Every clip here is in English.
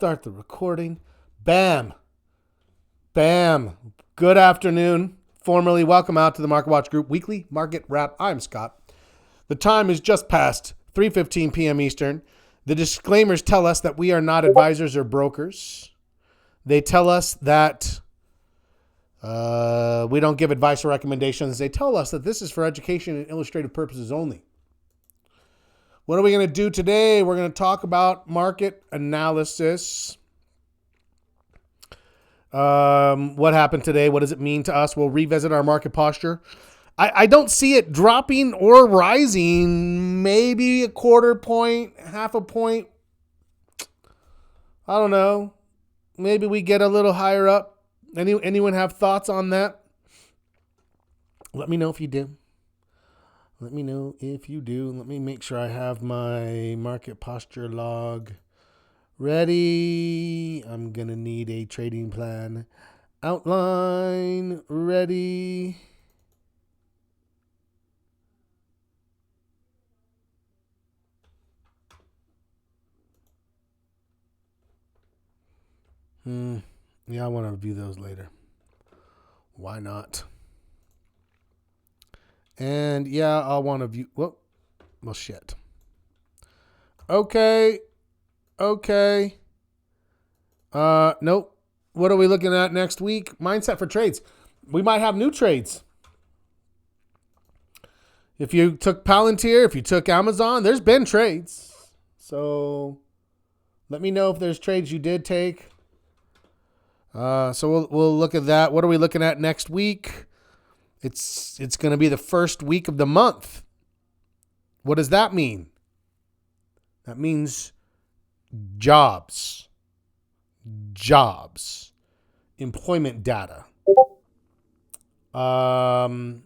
start the recording. Bam. Bam. Good afternoon. Formally welcome out to the Market Watch Group Weekly Market Wrap. I'm Scott. The time is just past 3:15 p.m. Eastern. The disclaimers tell us that we are not advisors or brokers. They tell us that we don't give advice or recommendations. They tell us that this is for education and illustrative purposes only. What are we going to do today? We're going to talk about market analysis. What happened today? What does it mean to us? We'll revisit our market posture. I don't see it dropping or rising. Maybe a quarter point, half a point. I don't know. Maybe we get a little higher up. Anyone have thoughts on that? Let me know if you do. Let me know if you do. Let me make sure I have my market posture log ready. I'm going to need a trading plan outline ready. Yeah, I want to review those later. Why not? And yeah, I'll want to view. Well, shit. Okay. Nope. What are we looking at next week? Mindset for trades. We might have new trades. If you took Palantir, if you took Amazon, there's been trades. So let me know if there's trades you did take. So we'll look at that. What are we looking at next week? It's going to be the first week of the month. What does that mean? That means jobs, employment data. We'll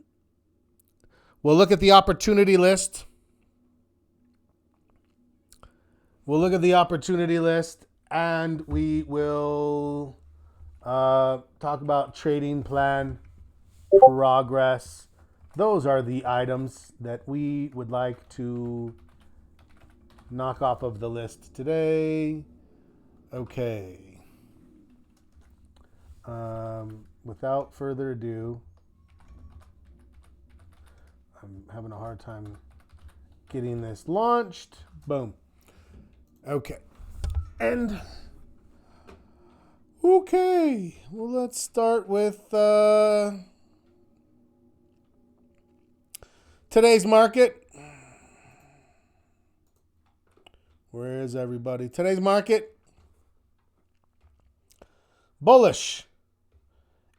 look at the opportunity list. And we will talk about trading plan progress. Those are the items that we would like to knock off of the list today. Okay. Without further ado, I'm having a hard time getting this launched. Boom. Okay. And okay. Well, let's start with today's market. Where is everybody? Today's market. Bullish.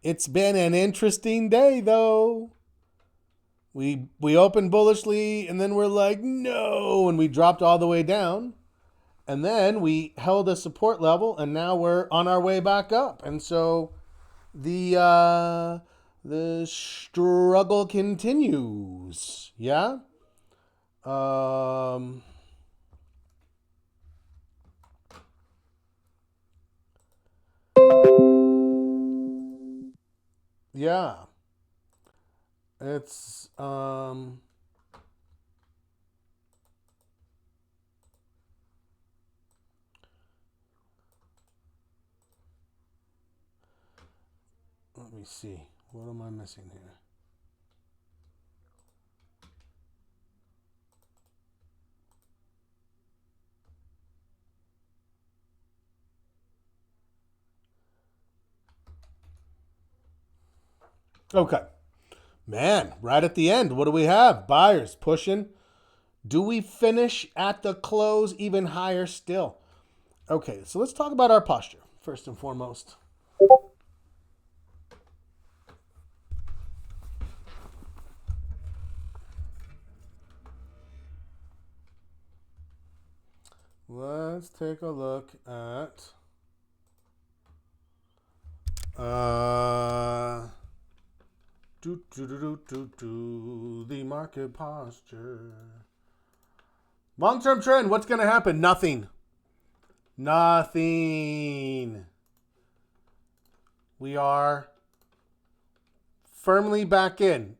It's been an interesting day, though. We opened bullishly, and then we're like, no, and we dropped all the way down. And then we held a support level, and now we're on our way back up. And so the struggle continues. Yeah. Yeah. It's let me see. What am I missing here? Okay. Man, right at the end, what do we have? Buyers pushing. Do we finish at the close even higher still? Okay, so let's talk about our posture first and foremost. Let's take a look at the market posture. Long-term trend, what's going to happen? Nothing. We are firmly back in.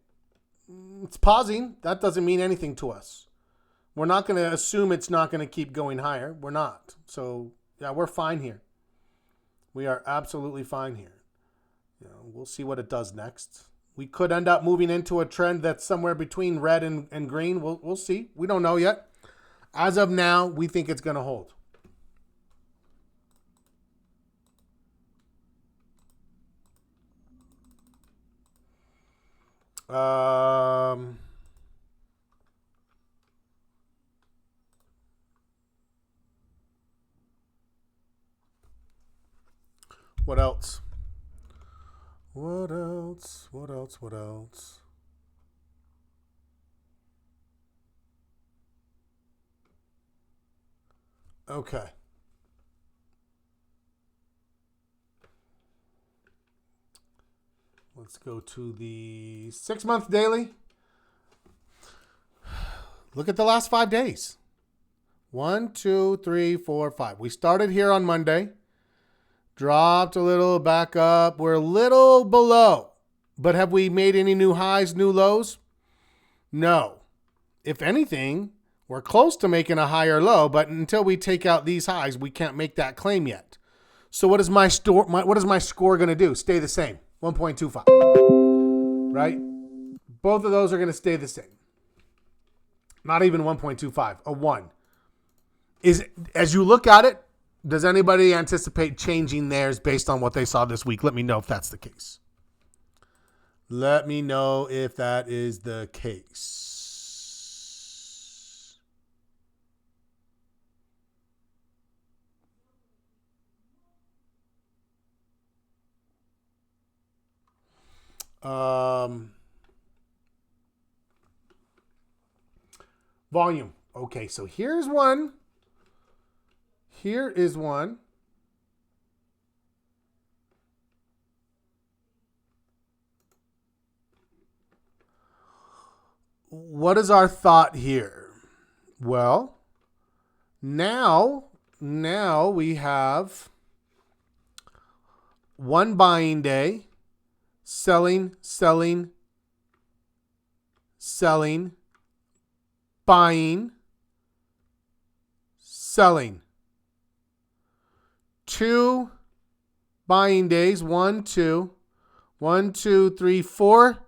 It's pausing. That doesn't mean anything to us. We're not going to assume it's not going to keep going higher. We're not. So, yeah, we're fine here. We are absolutely fine here. We'll see what it does next. We could end up moving into a trend that's somewhere between red and green. We'll see. We don't know yet. As of now, we think it's going to hold. What else? What else? What else? What else? Okay. Let's go to the 6-month daily. Look at the last 5 days. 1, 2, 3, 4, 5. We started here on Monday. Dropped a little, back up. We're a little below. But have we made any new highs, new lows? No. If anything, we're close to making a higher low, but until we take out these highs, we can't make that claim yet. So what is my score going to do? Stay the same. 1.25. Right? Both of those are going to stay the same. Not even 1.25, a 1. As you look at it, does anybody anticipate changing theirs based on what they saw this week? Let me know if that's the case. Let me know if that is the case. Volume. Okay, so here's one. Here is one. What is our thought here? Well, now we have one buying day, selling, buying, selling. 2 buying days, 1, 2, 1, 2, 3, 4.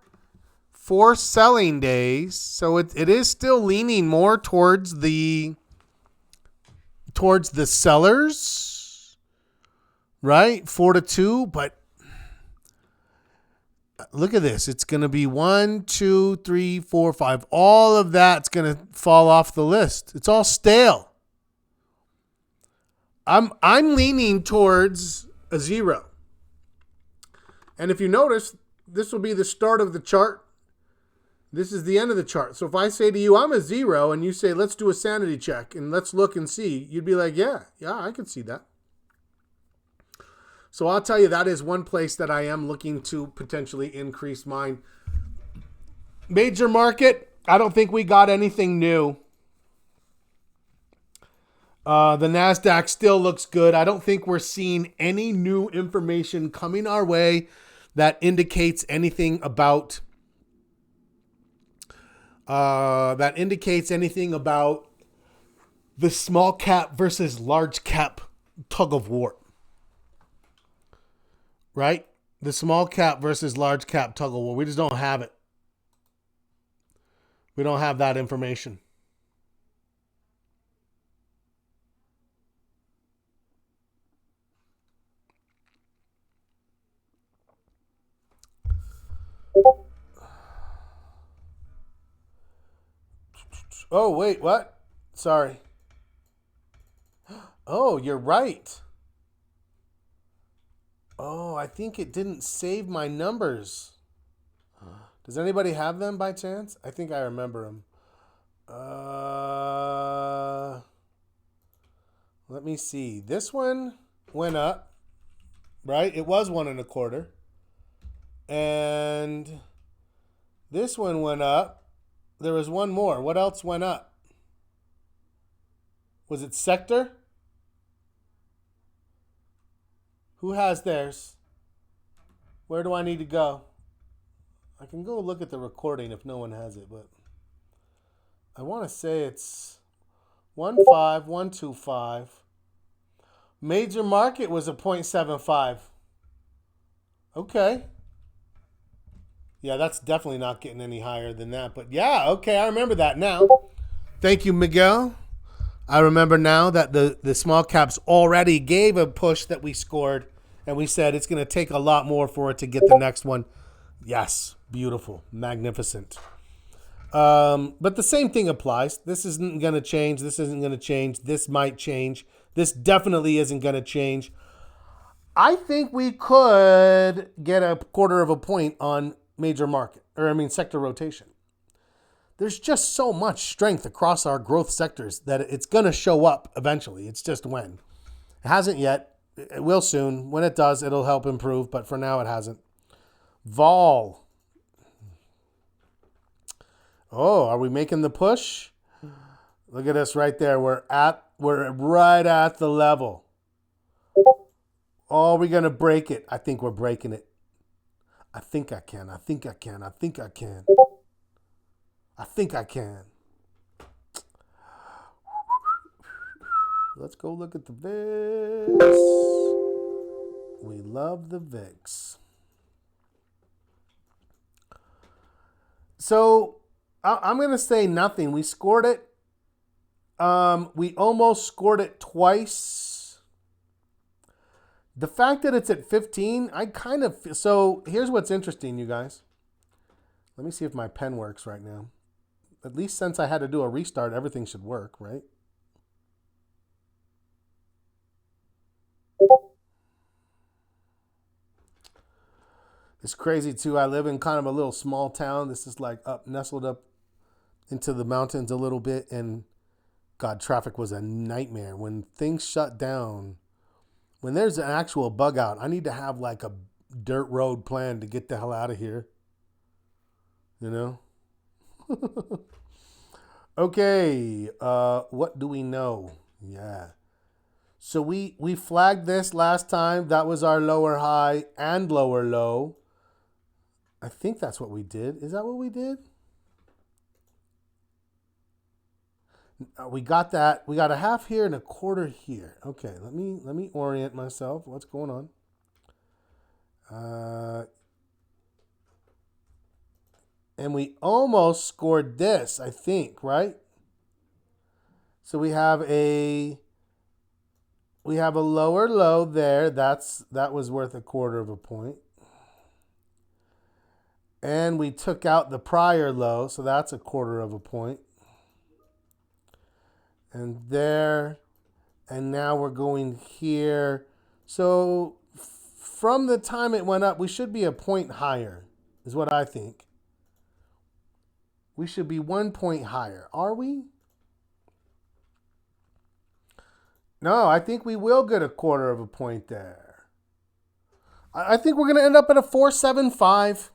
4 selling days. So it is still leaning more towards the sellers, right? 4 to 2, but look at this. It's going to be 1, 2, 3, 4, 5. All of that's going to fall off the list. It's all stale. I'm leaning towards a 0. And if you notice, this will be the start of the chart. This is the end of the chart. So if I say to you, I'm a 0, and you say, let's do a sanity check and let's look and see, you'd be like, yeah, I can see that. So I'll tell you, that is one place that I am looking to potentially increase mine. Major market, I don't think we got anything new. The NASDAQ still looks good. I don't think we're seeing any new information coming our way that indicates anything about the small cap versus large cap tug of war. Right? The small cap versus large cap tug of war. We just don't have it. We don't have that information. Oh, wait, what? Sorry. Oh, you're right. Oh, I think it didn't save my numbers. Does anybody have them by chance? I think I remember them. Let me see. This one went up, right? It was 1.25. And this one went up. There was one more. What else went up? Was it sector? Who has theirs? Where do I need to go? I can go look at the recording if no one has it, but I want to say it's 15125 Major market was a 0.75. Okay. Yeah, that's definitely not getting any higher than that. But yeah, okay, I remember that now. Thank you, Miguel. I remember now that the small caps already gave a push that we scored, and we said it's going to take a lot more for it to get the next one. Yes, beautiful, magnificent. But the same thing applies. This isn't going to change. This isn't going to change. This might change. This definitely isn't going to change. I think we could get a quarter of a point on major market, sector rotation. There's just so much strength across our growth sectors that it's going to show up eventually. It's just when. It hasn't yet. It will soon. When it does, it'll help improve, but for now it hasn't. Vol. Oh, are we making the push? Look at us right there. We're right at the level. Oh, we're going to break it. I think we're breaking it. I think I can. I think I can. I think I can. I think I can. Let's go look at the VIX. We love the VIX. So I'm going to say nothing. We scored it. We almost scored it twice. The fact that it's at 15, I kind of... So here's what's interesting, you guys. Let me see if my pen works right now. At least since I had to do a restart, everything should work, right? It's crazy, too. I live in kind of a little small town. This is like nestled up into the mountains a little bit. And, God, traffic was a nightmare. When things shut down, when there's an actual bug out, I need to have like a dirt road plan to get the hell out of here. You know? Okay, what do we know? Yeah. So we flagged this last time. That was our lower high and lower low. I think that's what we did. Is that what we did? We got that. We got a half here and a quarter here. Okay, let me orient myself. What's going on? And we almost scored this, I think, right? So we have a lower low there. That was worth a quarter of a point. And we took out the prior low, so that's a quarter of a point. And there, and now we're going here. So from the time it went up, we should be a point higher, is what I think. We should be 1 point higher. Are we? No, I think we will get a quarter of a point there. I think we're going to end up at a 4.75,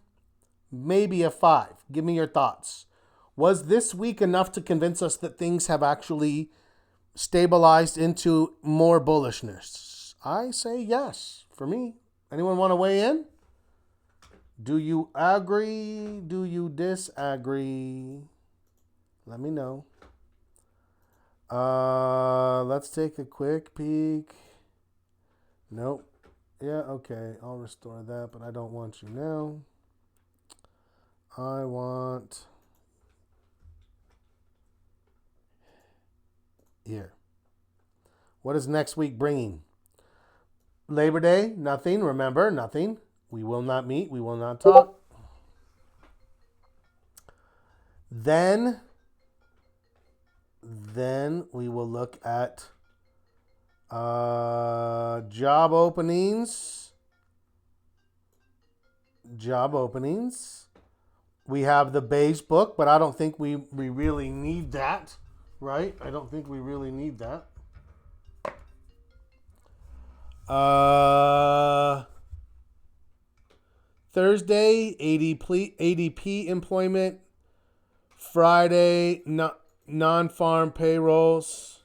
maybe a 5. Give me your thoughts. Was this week enough to convince us that things have actually stabilized into more bullishness? I say yes, for me. Anyone want to weigh in? Do you agree? Do you disagree? Let me know. Let's take a quick peek. Nope. Yeah, okay. I'll restore that, but I don't want you now. I want here. What is next week bringing? Labor Day, nothing. Remember, nothing. We will not meet. We will not talk. Then we will look at job openings. We have the beige book, but I don't think we really need that, right? I don't think we really need that. Thursday, ADP employment. Friday, non-farm payrolls.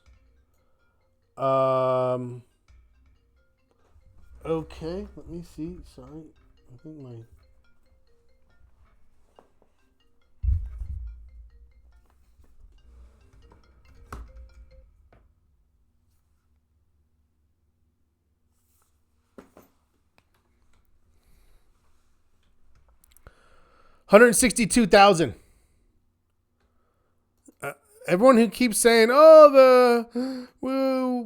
Okay, let me see. Sorry. I think my... 162,000. Everyone who keeps saying, "Oh,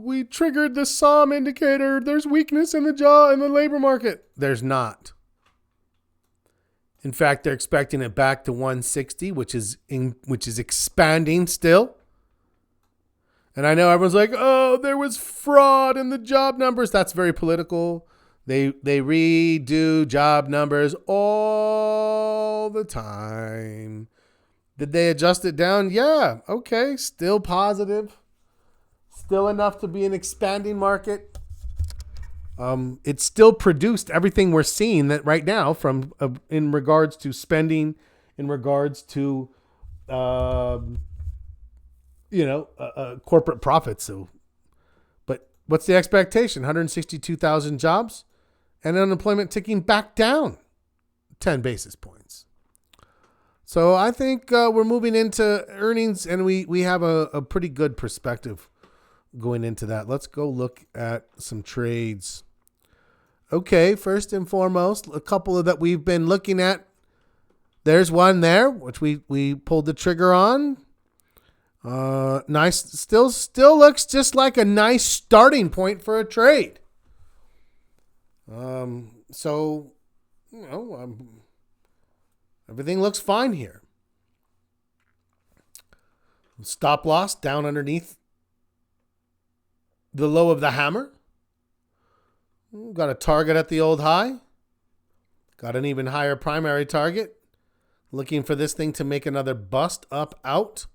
we triggered the SOM indicator. There's weakness in the labor market." There's not. In fact, they're expecting it back to 160, which is expanding still. And I know everyone's like, "Oh, there was fraud in the job numbers." That's very political. They redo job numbers all the time. Did they adjust it down? Yeah. Okay. Still positive. Still enough to be an expanding market. It still produced everything we're seeing that right now from in regards to spending, in regards to, corporate profits. So, but what's the expectation? 162,000 jobs and unemployment ticking back down 10 basis points. So I think we're moving into earnings, and we have a pretty good perspective going into that. Let's go look at some trades. Okay, first and foremost, a couple of that we've been looking at. There's one there, which we pulled the trigger on. Nice. Still looks just like a nice starting point for a trade. So, everything looks fine here. Stop loss down underneath the low of the hammer. Got a target at the old high. Got an even higher primary target. Looking for this thing to make another bust up out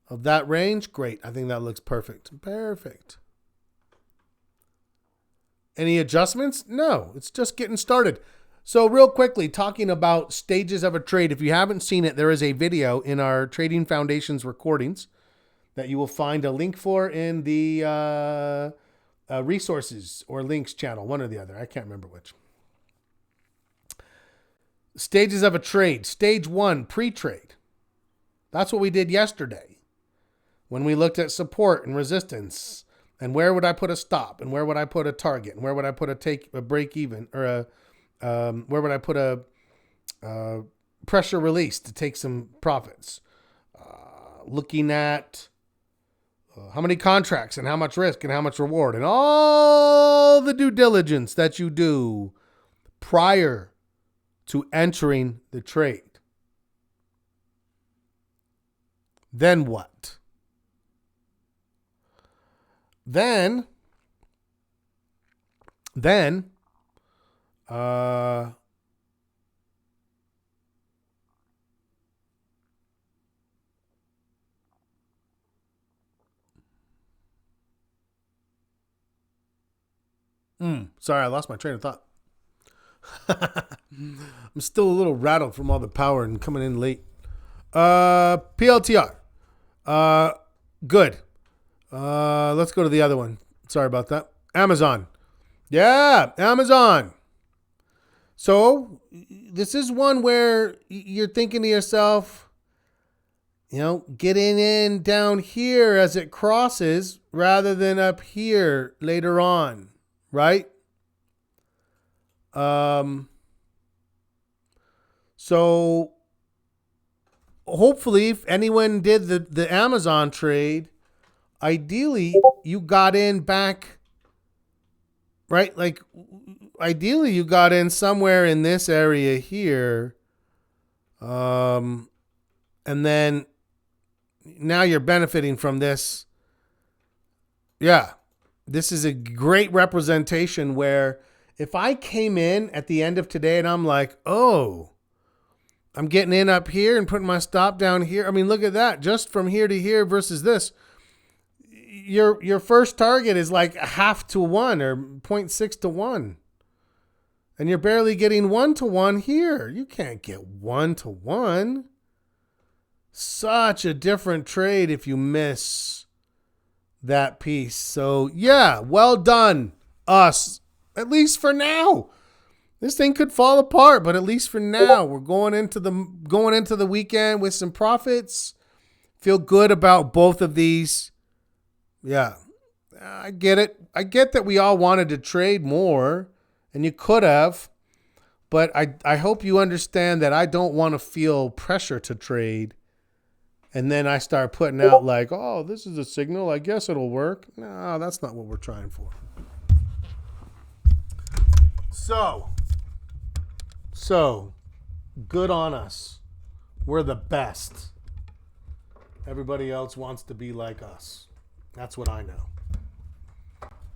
of that range. Great. I think that looks perfect. Perfect. Any adjustments? No, it's just getting started. So real quickly, talking about stages of a trade. If you haven't seen it, there is a video in our Trading Foundations recordings that you will find a link for in the resources or links channel, one or the other. I can't remember which. Stages of a trade. Stage 1, pre-trade. That's what we did yesterday when we looked at support and resistance. And where would I put a stop? And where would I put a target? And where would I put a break even? Or where would I put a pressure release to take some profits? Looking at how many contracts and how much risk and how much reward and all the due diligence that you do prior to entering the trade. Then what? Then, sorry, I lost my train of thought. I'm still a little rattled from all the power and coming in late. PLTR. Good. Let's go to the other one. Sorry about that. Amazon. Yeah, Amazon. So this is one where you're thinking to yourself, getting in down here as it crosses rather than up here later on, right? So hopefully if anyone did the Amazon trade, ideally you got in back, right? Like ideally you got in somewhere in this area here. And then now you're benefiting from this. Yeah. This is a great representation where if I came in at the end of today and I'm like, oh, I'm getting in up here and putting my stop down here. I mean, look at that. Just from here to here versus this. Your first target is like 0.5 to 1 or 0.6 to 1. And you're barely getting 1 to 1 here. You can't get 1 to 1. Such a different trade if you miss that piece. So yeah, well done, us. At least for now. This thing could fall apart, but at least for now, we're going into the weekend with some profits. Feel good about both of these. Yeah, I get it. I get that we all wanted to trade more, and you could have, But I hope you understand that I don't want to feel pressure to trade. And then I start putting out like, oh, this is a signal. I guess it'll work. No, that's not what we're trying for. So good on us. We're the best. Everybody else wants to be like us. That's what I know.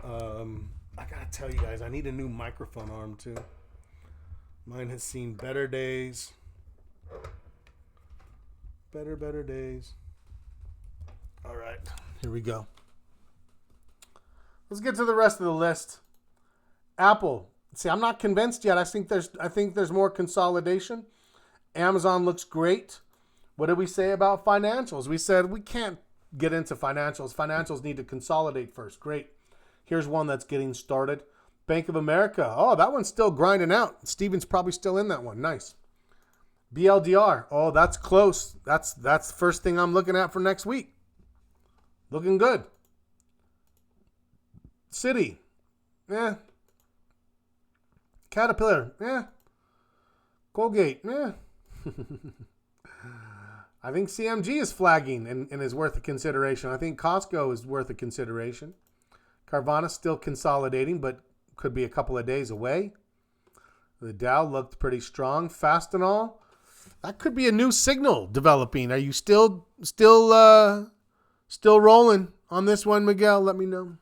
I gotta tell you guys, I need a new microphone arm too. Mine has seen better days. Better days. All right, here we go. Let's get to the rest of the list. Apple. See, I'm not convinced yet. I think there's more consolidation. Amazon looks great. What did we say about financials? We said we can't get into financials. Financials need to consolidate first. Great. Here's one that's getting started. Bank of America. Oh, that one's still grinding out. Steven's probably still in that one. Nice. BLDR. Oh, that's close. That's the first thing I'm looking at for next week. Looking good. Citi. Yeah. Caterpillar. Yeah. Colgate. Yeah. I think CMG is flagging and is worth a consideration. I think Costco is worth a consideration. Carvana's still consolidating, but could be a couple of days away. The Dow looked pretty strong. Fastenal. That could be a new signal developing. Are you still rolling on this one, Miguel? Let me know.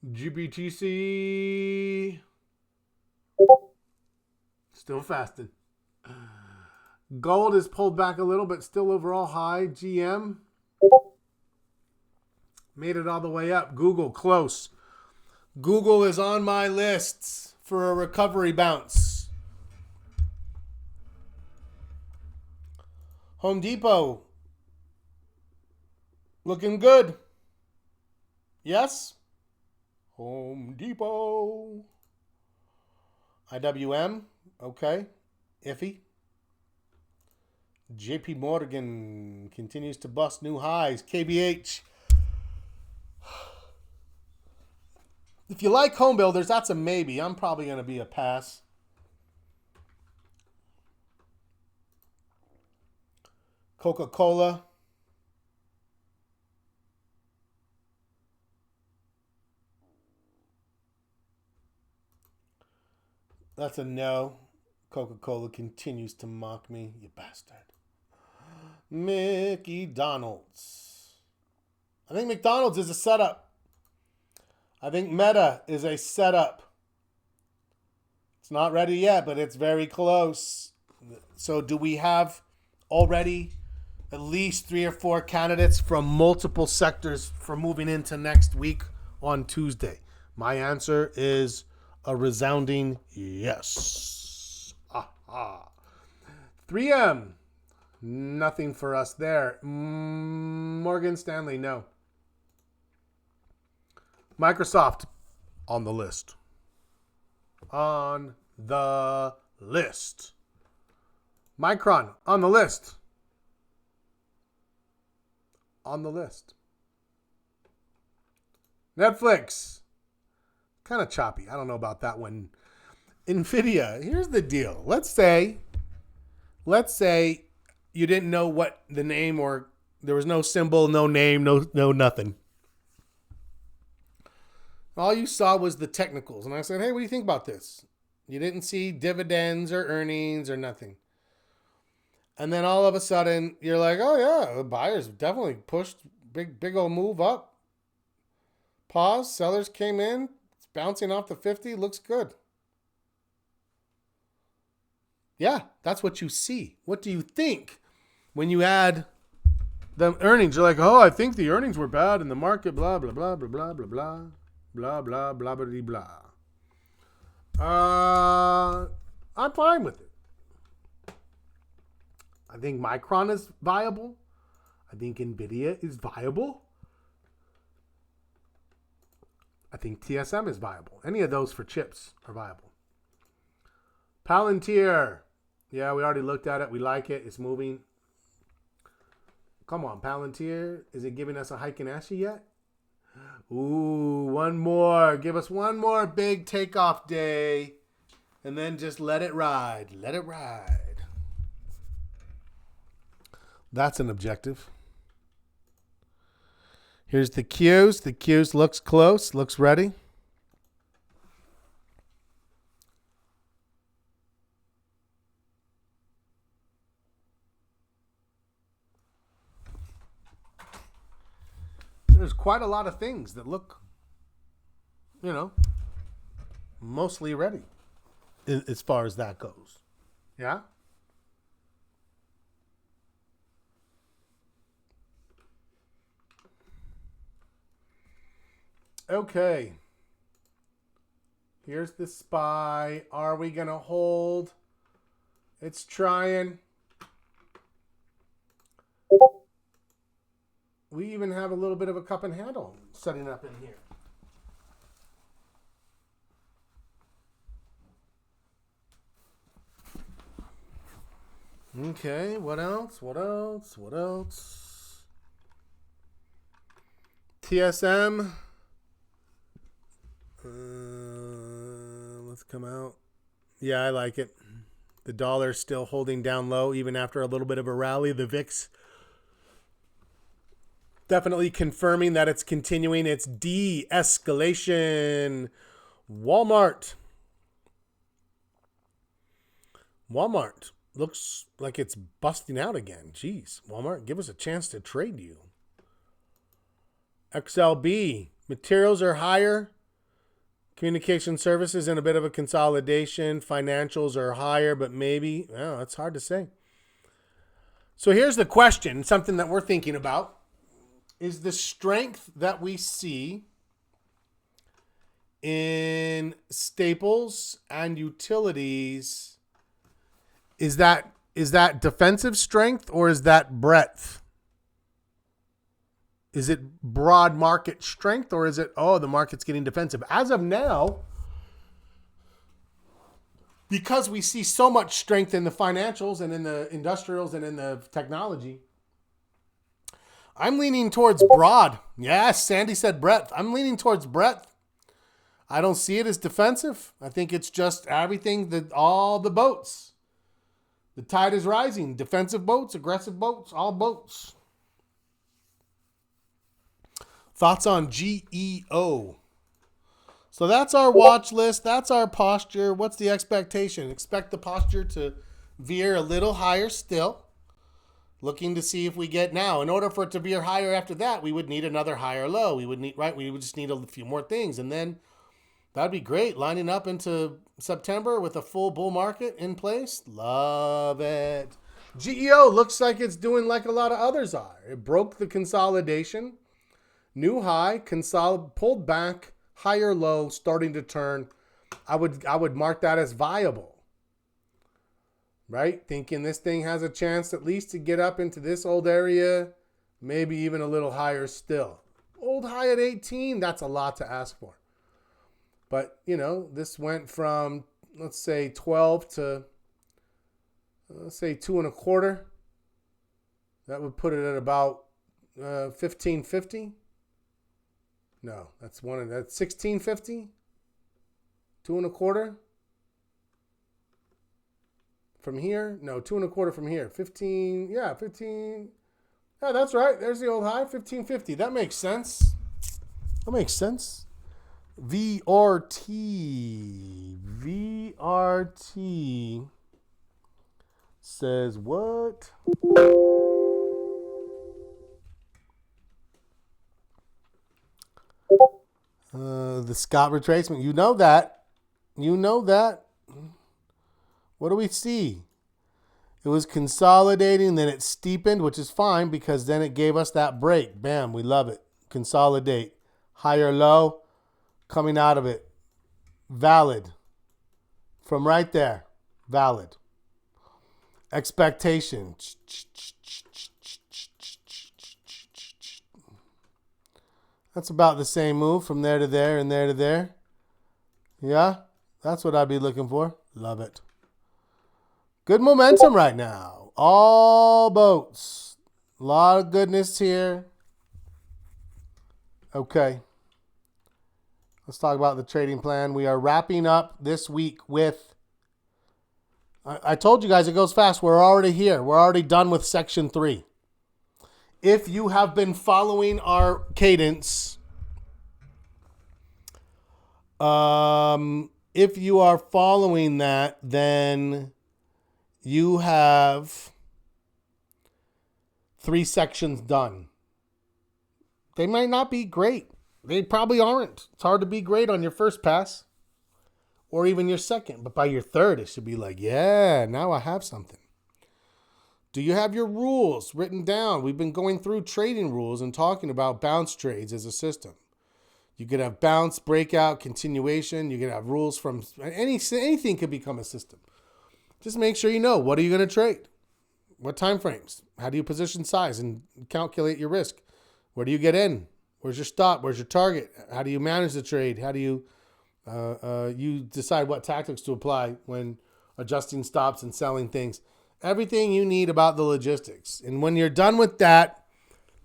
GBTC. Still fasting. Gold is pulled back a little, but still overall high. GM. Made it all the way up. Google, close. Google is on my lists for a recovery bounce. Home Depot. Looking good. Yes? Home Depot. IWM. Okay. Iffy. JP Morgan continues to bust new highs. KBH. If you like home builders, that's a maybe. I'm probably going to be a pass. Coca-Cola. That's a no. Coca-Cola continues to mock me, you bastard. McDonald's. I think McDonald's is a setup. I think Meta is a setup. It's not ready yet, but it's very close. So do we have already at least 3 or 4 candidates from multiple sectors for moving into next week on Tuesday? My answer is a resounding yes. 3M. Nothing for us there. Morgan Stanley, no. Microsoft, on the list. On the list. Micron, on the list. On the list. Netflix, kind of choppy. I don't know about that one. Nvidia, here's the deal. Let's say you didn't know what the name, or there was no symbol, no name, no nothing. All you saw was the technicals. And I said, hey, what do you think about this? You didn't see dividends or earnings or nothing. And then all of a sudden, you're like, oh, yeah, the buyers definitely pushed big old move up. Pause. Sellers came in. It's bouncing off the 50. Looks good. Yeah, that's what you see. What do you think when you add the earnings? You're like, oh, I think the earnings were bad in the market, blah, blah, blah, blah, blah, blah, blah. Blah, blah, blah, blah, blah. I'm fine with it. I think Micron is viable. I think Nvidia is viable. I think TSM is viable. Any of those for chips are viable. Palantir. Yeah, we already looked at it. We like it. It's moving. Come on, Palantir. Is it giving us a hike in Ashy yet? Ooh, one more. Give us one more big takeoff day. And then just let it ride. Let it ride. That's an objective. Here's the Qs. The Qs looks close. Looks ready. There's quite a lot of things that look, mostly ready as far as that goes. Yeah? Okay. Here's the SPY. Are we going to hold? It's trying. We even have a little bit of a cup and handle setting up in here. Okay, what else? What else? What else? TSM. Let's come out. Yeah, I like it. The dollar's still holding down low even after a little bit of a rally. The VIX definitely confirming that it's continuing its de-escalation. Walmart looks like it's busting out again. Jeez, Walmart, give us a chance to trade you. XLB, materials are higher. Communication services in a bit of a consolidation. Financials are higher, but maybe, well, it's hard to say. So here's the question, something that we're thinking about. Is the strength that we see in staples and utilities, is that defensive strength or is that breadth? Is it broad market strength or is it, the market's getting defensive? As of now, because we see so much strength in the financials and in the industrials and in the technology, I'm leaning towards broad. Yes, Sandy said breadth. I'm leaning towards breadth. I don't see it as defensive. I think it's just everything, all the boats. The tide is rising. Defensive boats, aggressive boats, all boats. Thoughts on GEO? So that's our watch list. That's our posture. What's the expectation? Expect the posture to veer a little higher still. Looking to see if we get now. In order for it to veer higher after that, we would need another higher low. We would just need a few more things. And then that'd be great. Lining up into September with a full bull market in place. Love it. GEO looks like it's doing like a lot of others are. It broke the consolidation. New high, pulled back, higher low, starting to turn. I would mark that as viable. Right? Thinking this thing has a chance at least to get up into this old area, maybe even a little higher still. Old high at 18, that's a lot to ask for. But, this went from, let's say, 12 to, let's say, 2.25. That would put it at about 1550. No, that's 1650. 2.25. From here? No, 2.25 from here. 15. Yeah, 15. Yeah, that's right. There's the old high, 1550. That makes sense. VRT says what? The Scott retracement. You know that. What do we see? It was consolidating, then it steepened, which is fine because then it gave us that break. Bam, we love it. Consolidate. Higher low, coming out of it. Valid. From right there. Valid. Expectation. That's about the same move from there to there and there to there. Yeah, that's what I'd be looking for. Love it. Good momentum right now. All boats. A lot of goodness here. Okay. Let's talk about the trading plan. We are wrapping up this week with, I told you guys it goes fast. We're already here. We're already done with section 3. If you have been following our cadence, if you are following that, then you have 3 sections done. They might not be great. They probably aren't. It's hard to be great on your first pass or even your second. But by your third, it should be like, yeah, now I have something. Do you have your rules written down? We've been going through trading rules and talking about bounce trades as a system. You could have bounce, breakout, continuation. You could have rules from anything could become a system. Just make sure you know, what are you going to trade? What time frames? How do you position size and calculate your risk? Where do you get in? Where's your stop? Where's your target? How do you manage the trade? How do you you decide what tactics to apply when adjusting stops and selling things? Everything you need about the logistics. And when you're done with that,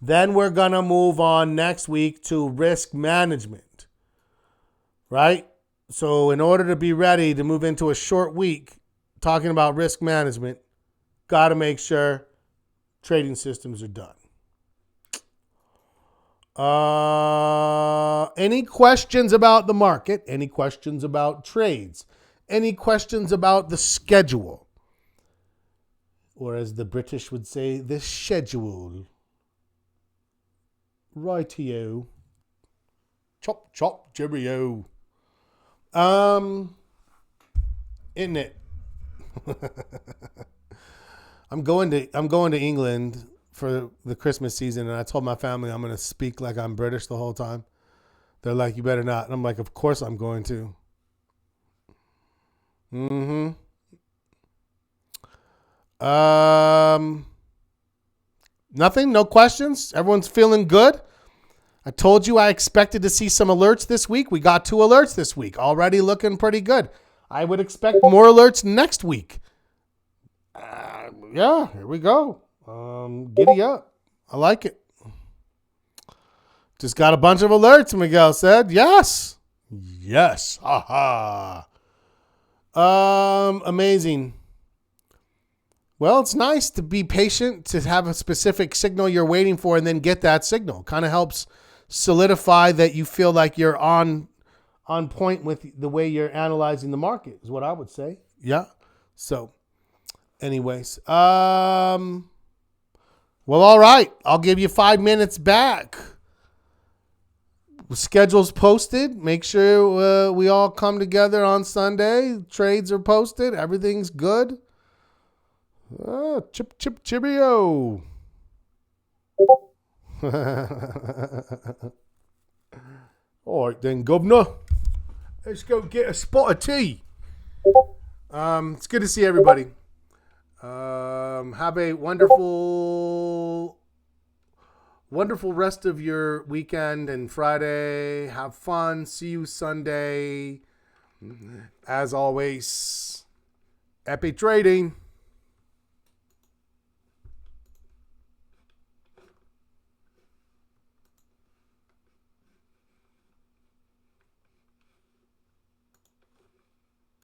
then we're going to move on next week to risk management, right? So in order to be ready to move into a short week talking about risk management, got to make sure trading systems are done. Any questions about the market? Any questions about trades? Any questions about the schedule? Or as the British would say, the schedule. Rightio. Chop, chop, cheerio. Isn't it? I'm going to England for the Christmas season, and I told my family I'm going to speak like I'm British the whole time. They're like, you better not. And I'm like, of course I'm going to. Nothing? No questions? Everyone's feeling good? I told you I expected to see some alerts this week. We got 2 alerts this week. Already looking pretty good. I would expect more alerts next week. Yeah, here we go. Giddy up. I like it. Just got a bunch of alerts, Miguel said. Yes. Yes. Haha. Amazing. Well, it's nice to be patient, to have a specific signal you're waiting for and then get that signal. Kind of helps solidify that you feel like you're on point with the way you're analyzing the market, is what I would say. Yeah. So, anyways. Well, all right. I'll give you 5 minutes back. Schedule's posted. Make sure we all come together on Sunday. Trades are posted. Everything's good. Chip, chip, cheerio. All right then, governor. Let's go get a spot of tea. It's good to see everybody. Have a wonderful rest of your weekend and Friday. Have fun. See you Sunday. As always, happy trading.